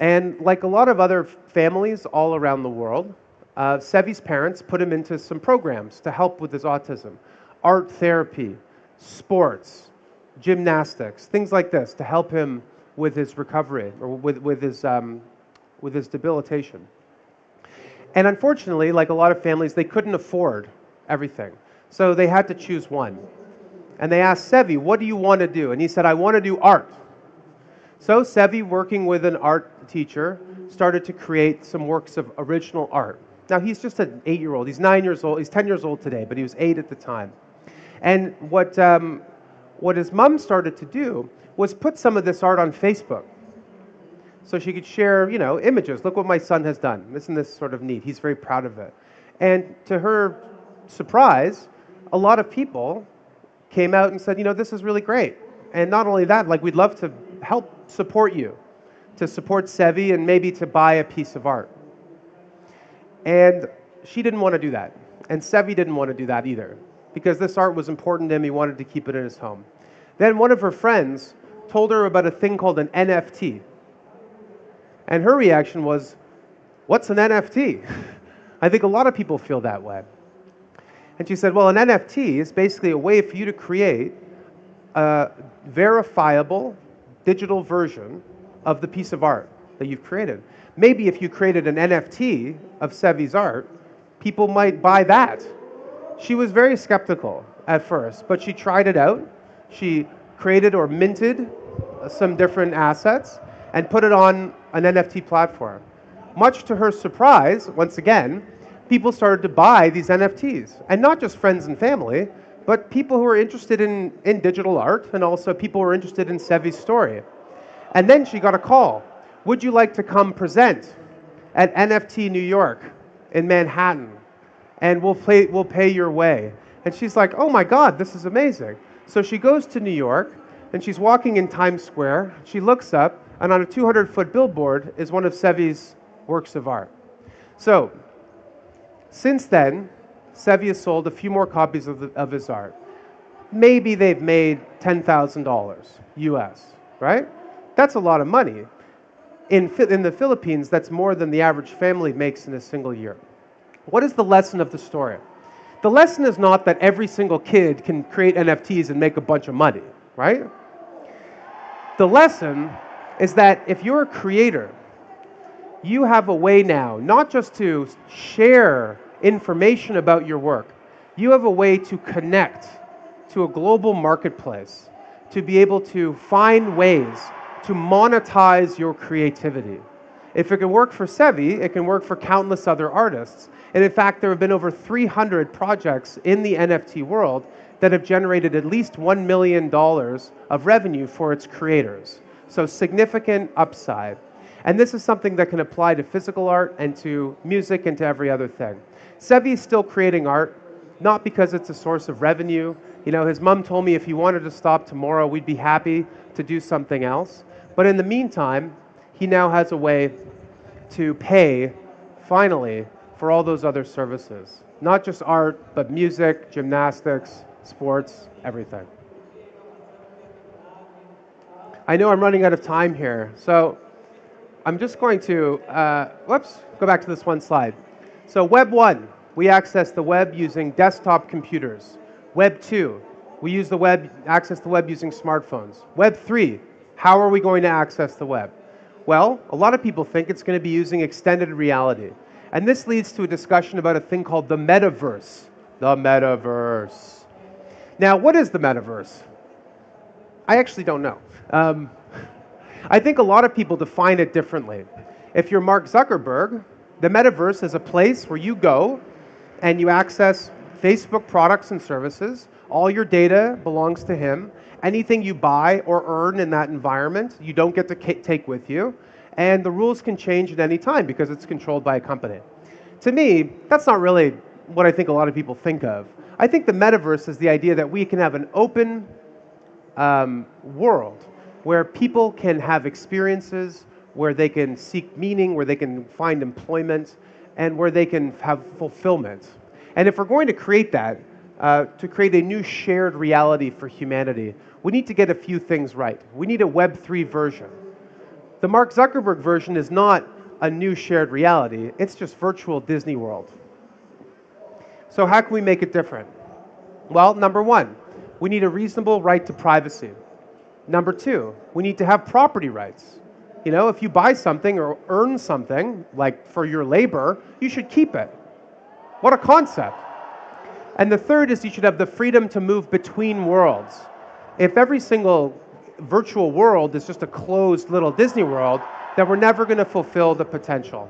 And like a lot of other families all around the world, Sevi's parents put him into some programs to help with his autism. Art therapy, sports, gymnastics, things like this to help him with his recovery or with his debilitation. And unfortunately, like a lot of families, they couldn't afford everything. So they had to choose one. And they asked Sevi, what do you want to do? And he said, I want to do art. So Sevi, working with an art teacher, started to create some works of original art. Now he's just an 8-year-old. He's 9 years old. He's 10 years old today, but he was 8 at the time. And what his mom started to do was put some of this art on Facebook. So she could share, images. Look what my son has done. Isn't this sort of neat? He's very proud of it. And to her surprise, a lot of people came out and said, you know, this is really great. And not only that, like, we'd love to help support you, to support Sevi and maybe to buy a piece of art. And she didn't want to do that. And Sevi didn't want to do that either, because this art was important to him. He wanted to keep it in his home. Then one of her friends told her about a thing called an NFT. And her reaction was, what's an NFT? I think a lot of people feel that way. And she said, well, an NFT is basically a way for you to create a verifiable digital version of the piece of art that you've created. Maybe if you created an NFT of Sevi's art, people might buy that. She was very skeptical at first, but she tried it out. She created or minted some different assets and put it on an NFT platform. Much to her surprise, once again, people started to buy these NFTs. And not just friends and family, but people who are interested in digital art, and also people who are interested in Sevi's story. And then she got a call. Would you like to come present at NFT New York in Manhattan? And we'll pay your way. And she's like, oh my God, this is amazing. So she goes to New York, and she's walking in Times Square. She looks up, and on a 200-foot billboard is one of Sevi's works of art. So, since then, Sevi has sold a few more copies of his art. Maybe they've made $10,000 US, right? That's a lot of money. In the Philippines, that's more than the average family makes in a single year. What is the lesson of the story? The lesson is not that every single kid can create NFTs and make a bunch of money, right? The lesson is that if you're a creator, you have a way now, not just to share information about your work, you have a way to connect to a global marketplace, to be able to find ways to monetize your creativity. If it can work for Sevi, it can work for countless other artists. And in fact, there have been over 300 projects in the NFT world that have generated at least $1 million of revenue for its creators. So significant upside. And this is something that can apply to physical art and to music and to every other thing. Sevi is still creating art, not because it's a source of revenue. You know, his mom told me if he wanted to stop tomorrow, we'd be happy to do something else. But in the meantime, he now has a way to pay, finally, for all those other services. Not just art, but music, gymnastics, sports, everything. I know I'm running out of time here, so I'm just going to, go back to this one slide. So Web 1, we access the web using desktop computers. Web 2, we access the web using smartphones. Web 3, how are we going to access the web? Well, a lot of people think it's going to be using extended reality. And this leads to a discussion about a thing called the metaverse. The metaverse. Now, what is the metaverse? I actually don't know. I think a lot of people define it differently. If you're Mark Zuckerberg, the metaverse is a place where you go and you access Facebook products and services. All your data belongs to him. Anything you buy or earn in that environment, you don't get to take with you. And the rules can change at any time because it's controlled by a company. To me, that's not really what I think a lot of people think of. I think the metaverse is the idea that we can have an open world where people can have experiences, where they can seek meaning, where they can find employment, and where they can have fulfillment. And if we're going to create that, to create a new shared reality for humanity, we need to get a few things right. We need a Web3 version. The Mark Zuckerberg version is not a new shared reality, it's just virtual Disney World. So how can we make it different? Well, number one, we need a reasonable right to privacy. Number two, we need to have property rights. You know, if you buy something or earn something, like for your labor, you should keep it. What a concept. And the third is you should have the freedom to move between worlds. If every single virtual world is just a closed little Disney World, then we're never going to fulfill the potential.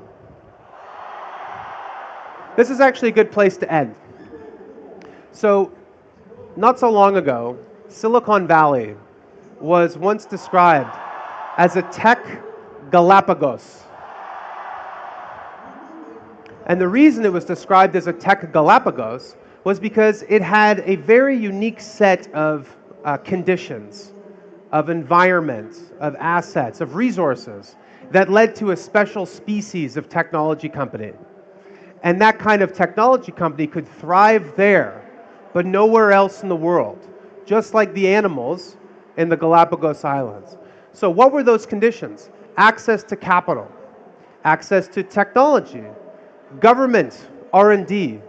This is actually a good place to end. So, not so long ago, Silicon Valley was once described as a tech Galapagos. And the reason it was described as a tech Galapagos was because it had a very unique set of conditions, of environment, of assets, of resources that led to a special species of technology company. And that kind of technology company could thrive there, but nowhere else in the world, just like the animals in the Galapagos Islands. So what were those conditions? Access to capital, access to technology, government, R&D,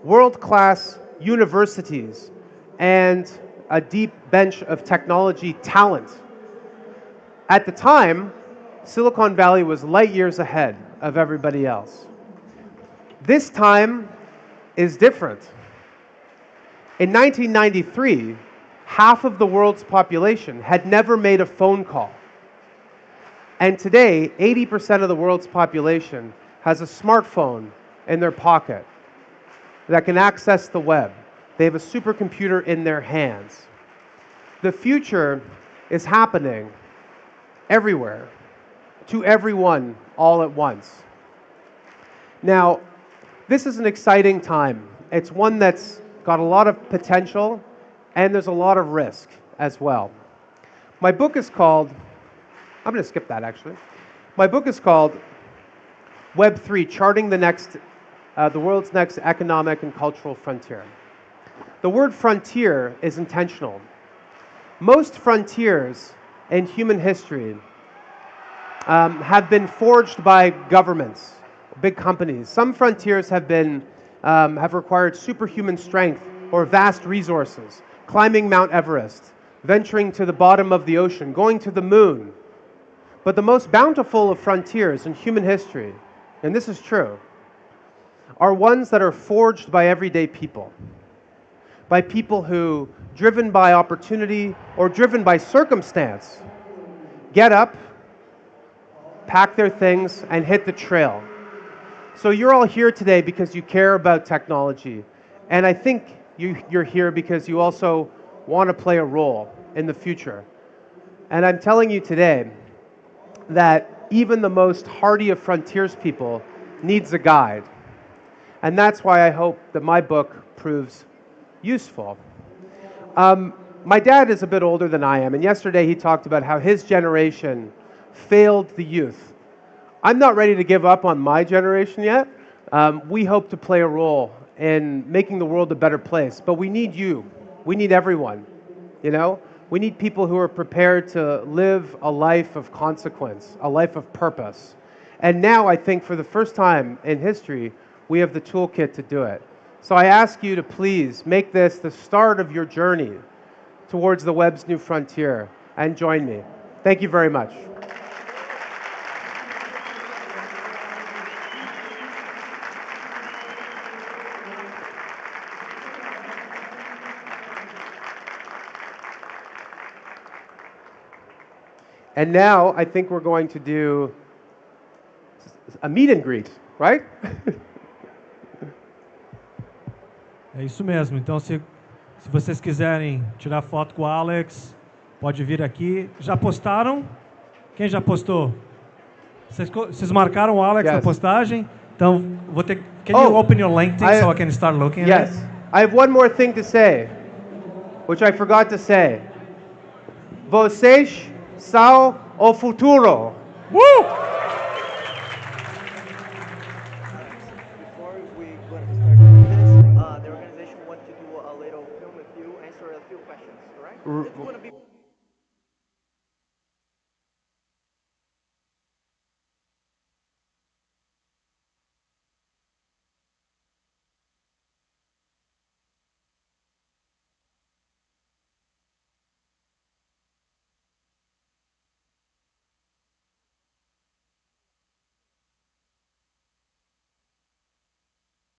world-class universities, and a deep bench of technology talent. At the time, Silicon Valley was light years ahead of everybody else. This time is different. In 1993, half of the world's population had never made a phone call. And today, 80% of the world's population has a smartphone in their pocket that can access the web. They have a supercomputer in their hands. The future is happening everywhere, to everyone, all at once. Now, this is an exciting time. It's one that's got a lot of potential, and there's a lot of risk as well. My book is called, I'm going to skip that actually. My book is called Web3, Charting the world's next economic and cultural frontier. The word frontier is intentional. Most frontiers in human history have been forged by governments, big companies. Some frontiers have required superhuman strength or vast resources, climbing Mount Everest, venturing to the bottom of the ocean, going to the moon. But the most bountiful of frontiers in human history, and this is true, are ones that are forged by everyday people. By people who, driven by opportunity or driven by circumstance, get up, pack their things, and hit the trail. So you're all here today because you care about technology. And I think you're here because you also want to play a role in the future. And I'm telling you today that even the most hardy of frontiers people needs a guide. And that's why I hope that my book proves useful. My dad is a bit older than I am, and yesterday he talked about how his generation failed the youth. I'm not ready to give up on my generation yet. We hope to play a role in making the world a better place, but we need you. We need everyone, you know? We need people who are prepared to live a life of consequence, a life of purpose. And now I think for the first time in history, we have the toolkit to do it. So I ask you to please make this the start of your journey towards the web's new frontier and join me. Thank you very much. And now I think we're going to do a meet and greet, right? É isso mesmo. Então, se vocês quiserem tirar foto com o Alex, pode vir aqui. Já postaram? Quem já postou? Vocês marcaram o Alex na postagem? Então, vou ter... Can you open your LinkedIn so I can start looking at it? Yes. I have one more thing to say, which I forgot to say. Vocês são o futuro. Woo! Before we go to start the organization wants to do a little film with you, answer a few questions, all right? It's going to be